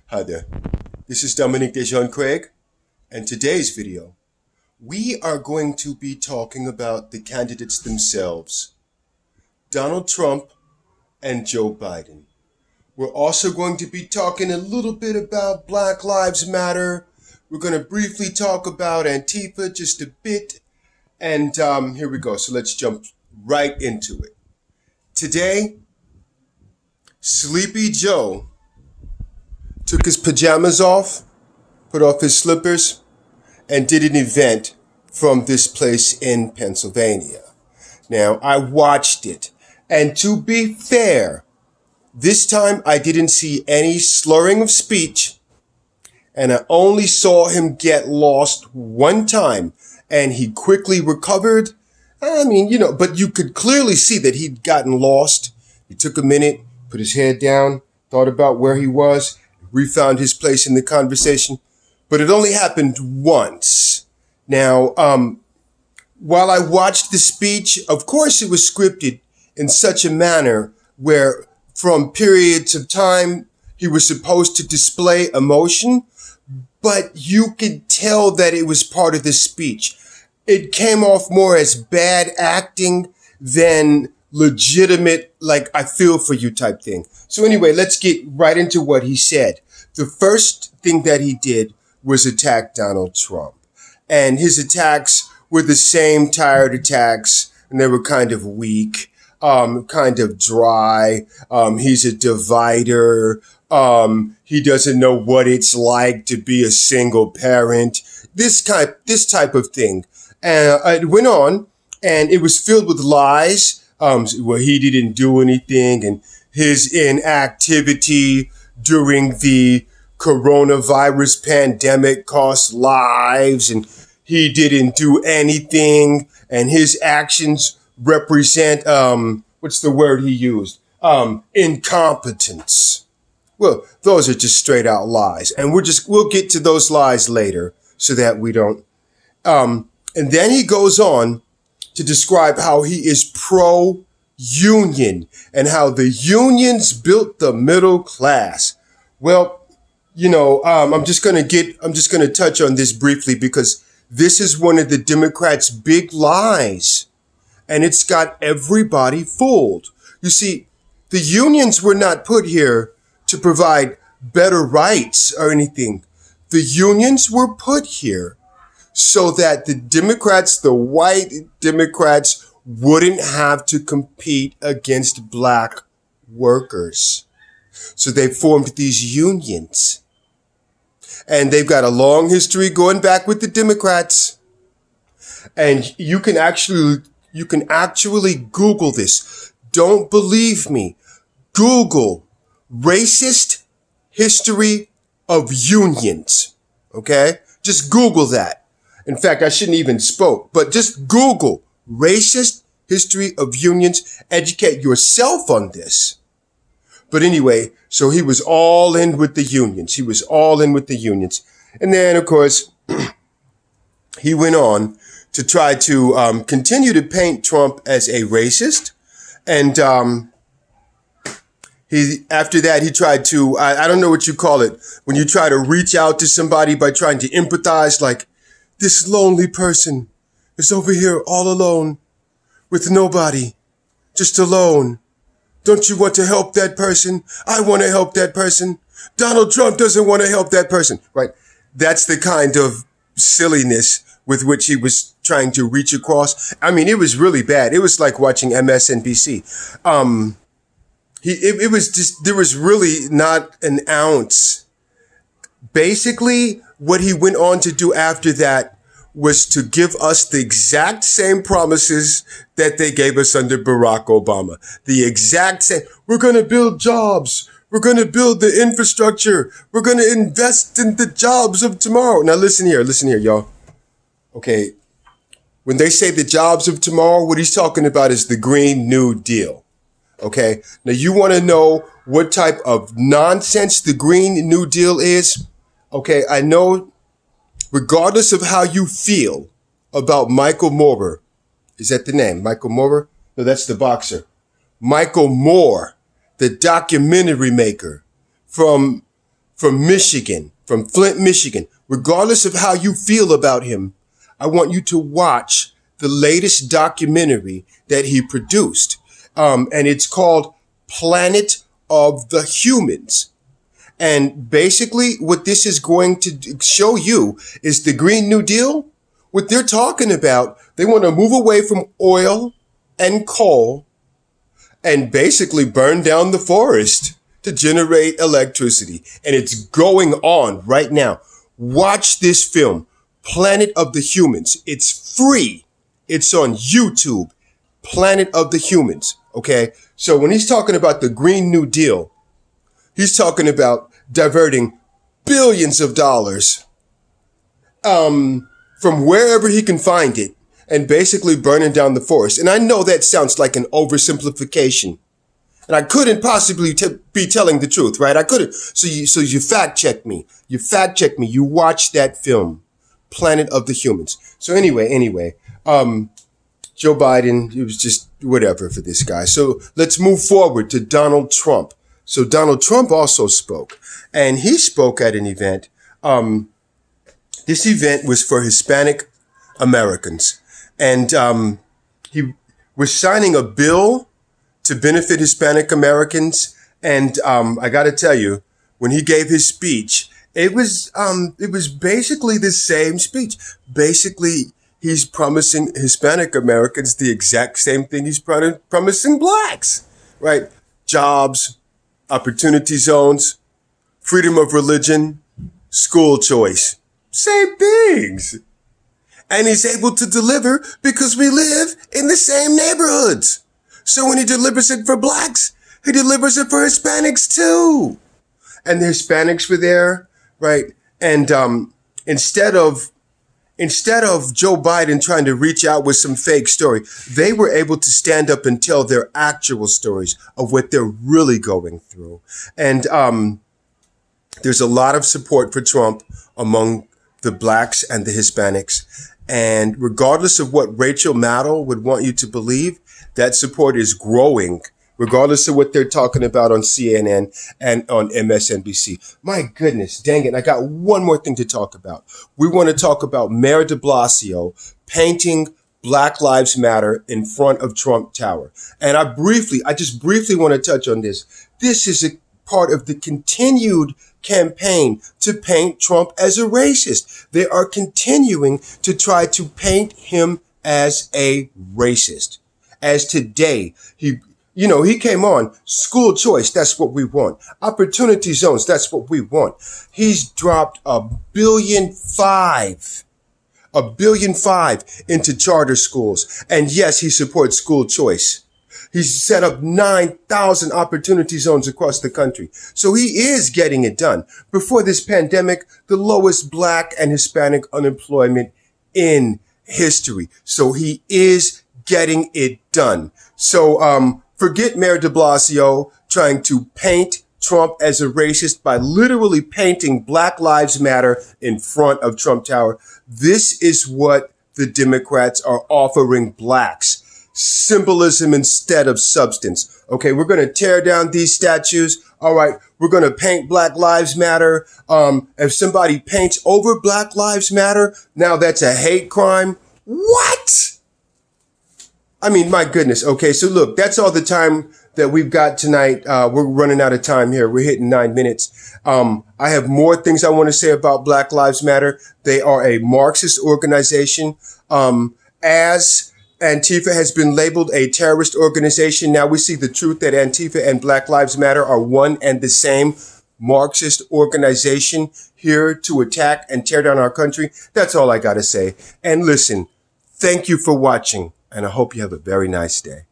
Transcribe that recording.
Hi there, this is Dominique Dejean Craig, and today's video, we are going to be talking about the candidates themselves, Donald Trump and Joe Biden. We're also going to be talking a little bit about Black Lives Matter. We're going to briefly talk about Antifa just a bit, and here we go. So let's jump right into it. Today, Sleepy Joe took his pajamas off, put off his slippers, and did an event from this place in Pennsylvania. Now, I watched it, and to be fair, this time I didn't see any slurring of speech, and I only saw him get lost one time, and he quickly recovered. But you could clearly see that he'd gotten lost. He took a minute, put his head down, thought about where he was, refound his place in the conversation, but it only happened once. Now, while I watched the speech, of course it was scripted in such a manner where from periods of time he was supposed to display emotion, but you could tell that it was part of the speech. It came off more as bad acting than legitimate, like, I feel for you type thing. So anyway, let's get right into what he said. The first thing that he did was attack Donald Trump. And his attacks were the same tired attacks, and they were kind of weak, kind of dry. He's a divider. He doesn't know what it's like to be a single parent. This type of thing. And it went on, and it was filled with lies. Well, he didn't do anything, and his inactivity during the coronavirus pandemic cost lives, and he didn't do anything, and his actions represent, what's the word he used? Incompetence. Well, those are just straight out lies, and we'll get to those lies later so that we don't, and then he goes on to describe how he is pro-union and how the unions built the middle class. Well, I'm just going to touch on this briefly because this is one of the Democrats' big lies, and it's got everybody fooled. You see, the unions were not put here to provide better rights or anything. The unions were put here so that the Democrats, the white Democrats, wouldn't have to compete against black workers. So they formed these unions. And they've got a long history going back with the Democrats. And you can actually Google this. Don't believe me. Google racist history of unions. Okay? Just Google that. In fact, I shouldn't even spoke, but just Google racist history of unions. Educate yourself on this. But anyway, so he was all in with the unions. And then, of course, he went on to try to continue to paint Trump as a racist. And after that, he tried to, I don't know what you call it, when you try to reach out to somebody by trying to empathize, like, this lonely person is over here all alone with nobody, just alone. Don't you want to help that person? I want to help that person. Donald Trump doesn't want to help that person, right? That's the kind of silliness with which he was trying to reach across. I mean, it was really bad. It was like watching MSNBC. It was just, there was really not an ounce. Basically, what he went on to do after that was to give us the exact same promises that they gave us under Barack Obama. The exact same. We're going to build jobs. We're going to build the infrastructure. We're going to invest in the jobs of tomorrow. Now listen here, y'all. Okay. When they say the jobs of tomorrow, what he's talking about is the Green New Deal. Okay. Now you want to know what type of nonsense the Green New Deal is? Okay. I know regardless of how you feel about Michael Moore, is that the name? Michael Moore? No, that's the boxer. Michael Moore, the documentary maker from from Michigan, from Flint, Michigan, regardless of how you feel about him, I want you to watch the latest documentary that he produced. And it's called Planet of the Humans. And basically what this is going to show you is the Green New Deal. What they're talking about, they want to move away from oil and coal and basically burn down the forest to generate electricity. And it's going on right now. Watch this film, Planet of the Humans. It's free. It's on YouTube, Planet of the Humans. Okay. So when he's talking about the Green New Deal, he's talking about diverting billions of dollars from wherever he can find it and basically burning down the forest. And I know that sounds like an oversimplification. And I couldn't possibly be telling the truth, right? I couldn't. So you fact check me. You fact check me. You watch that film, Planet of the Humans. So anyway, Joe Biden, it was just whatever for this guy. So let's move forward to Donald Trump. So Donald Trump also spoke, and he spoke at an event. This event was for Hispanic Americans, and he was signing a bill to benefit Hispanic Americans. And I got to tell you, when he gave his speech, it was basically the same speech. Basically, he's promising Hispanic Americans the exact same thing he's promising blacks, right? Jobs, opportunity zones, freedom of religion, school choice. Same things. And he's able to deliver because we live in the same neighborhoods. So when he delivers it for blacks, he delivers it for Hispanics too. And the Hispanics were there, right? And instead of Joe Biden trying to reach out with some fake story, they were able to stand up and tell their actual stories of what they're really going through. And there's a lot of support for Trump among the blacks and the Hispanics. And regardless of what Rachel Maddow would want you to believe, that support is growing, regardless of what they're talking about on CNN and on MSNBC. My goodness, dang it. I got one more thing to talk about. We want to talk about Mayor DeBlasio painting Black Lives Matter in front of Trump Tower. And I just briefly want to touch on this. This is a part of the continued campaign to paint Trump as a racist. They are continuing to try to paint him as a racist. As today, he came on school choice. That's what we want. Opportunity zones. That's what we want. He's dropped $1.5 billion into charter schools. And yes, he supports school choice. He's set up 9,000 opportunity zones across the country. So he is getting it done. Before this pandemic, the lowest black and Hispanic unemployment in history. So he is getting it done. So forget Mayor DeBlasio trying to paint Trump as a racist by literally painting Black Lives Matter in front of Trump Tower. This is what the Democrats are offering blacks. Symbolism instead of substance. Okay, we're going to tear down these statues. All right, we're going to paint Black Lives Matter. If somebody paints over Black Lives Matter, now that's a hate crime. What? I mean, my goodness. Okay, so look, that's all the time that we've got tonight. We're running out of time here. We're hitting 9 minutes. I have more things I want to say about Black Lives Matter. They are a Marxist organization. As Antifa has been labeled a terrorist organization, now we see the truth that Antifa and Black Lives Matter are one and the same Marxist organization here to attack and tear down our country. That's all I got to say. And listen, thank you for watching, and I hope you have a very nice day.